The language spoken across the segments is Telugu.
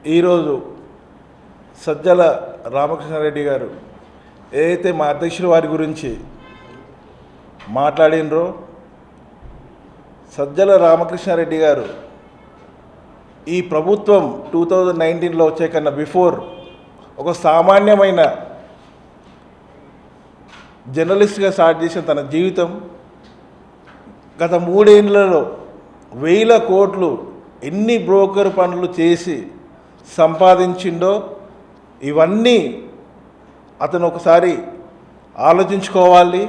ఈరోజు సజ్జల రామకృష్ణారెడ్డి గారు ఏదైతే మా అధ్యక్షుల వారి గురించి మాట్లాడినరో, సజ్జల రామకృష్ణారెడ్డి గారు ఈ ప్రభుత్వం 2019లో వచ్చే కన్నా బిఫోర్ ఒక సామాన్యమైన జర్నలిస్ట్గా స్టార్ట్ చేసిన తన జీవితం గత 3 ఏళ్లలో వేల కోట్లు ఎన్ని బ్రోకర్ పనులు చేసి సంపాదించిండో ఇవన్నీ అతను ఒకసారి ఆలోచించుకోవాలి.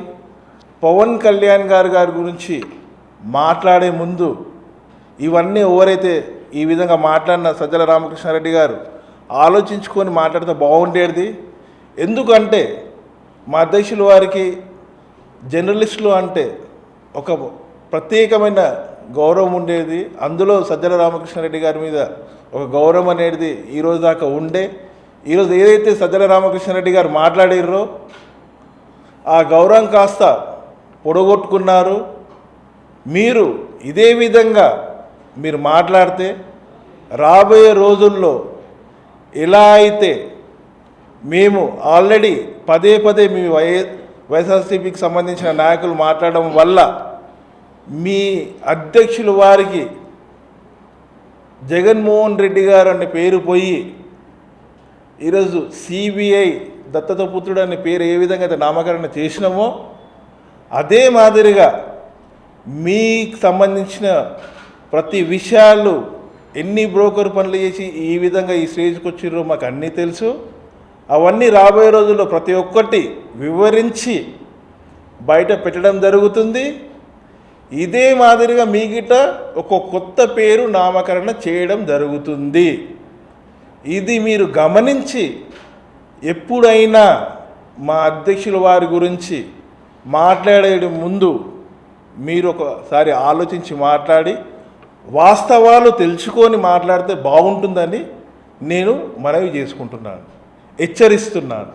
పవన్ కళ్యాణ్ గారి గురించి మాట్లాడే ముందు ఇవన్నీ ఎవరైతే ఈ విధంగా మాట్లాడిన సజ్జల రామకృష్ణారెడ్డి గారు ఆలోచించుకొని మాట్లాడితే బాగుండేది. ఎందుకంటే మా అధ్యక్షుల వారికి జర్నలిస్టులు అంటే ఒక ప్రత్యేకమైన గౌరవం ఉండేది. అందులో సజ్జల రామకృష్ణారెడ్డి గారి మీద ఒక గౌరవం అనేది ఈరోజు దాకా ఉండే. ఈరోజు ఏదైతే సజ్జల రామకృష్ణారెడ్డి గారు మాట్లాడారో ఆ గౌరవం కాస్త పొడగొట్టుకున్నారు. మీరు ఇదే విధంగా మీరు మాట్లాడితే రాబోయే రోజుల్లో ఎలా అయితే మేము ఆల్రెడీ పదే మీ వైఎస్ఆర్సీపీకి సంబంధించిన నాయకులు మాట్లాడడం వల్ల మీ అధ్యక్షుల వారికి జగన్మోహన్ రెడ్డి గారు అనే పేరు పోయి ఈరోజు సిబిఐ దత్తత పుత్రుడు అనే పేరు ఏ విధంగా అయితే నామకరణ చేసినామో అదే మాదిరిగా మీకు సంబంధించిన ప్రతి విషయాలు ఎన్ని బ్రోకర్ పనులు చేసి ఈ విధంగా ఈ స్టేజ్కి వచ్చిర్రో మాకు అన్నీ తెలుసు. అవన్నీ రాబోయే రోజుల్లో ప్రతి ఒక్కటి వివరించి బయట పెట్టడం జరుగుతుంది. ఇదే మాదిరిగా మీగిట ఒక కొత్త పేరు నామకరణ చేయడం జరుగుతుంది. ఇది మీరు గమనించి ఎప్పుడైనా మా అధ్యక్షుల వారి గురించి మాట్లాడే ముందు మీరు ఒకసారి ఆలోచించి మాట్లాడి వాస్తవాలు తెలుసుకొని మాట్లాడితే బాగుంటుందని నేను మనవి చేసుకుంటున్నాను, హెచ్చరిస్తున్నాను.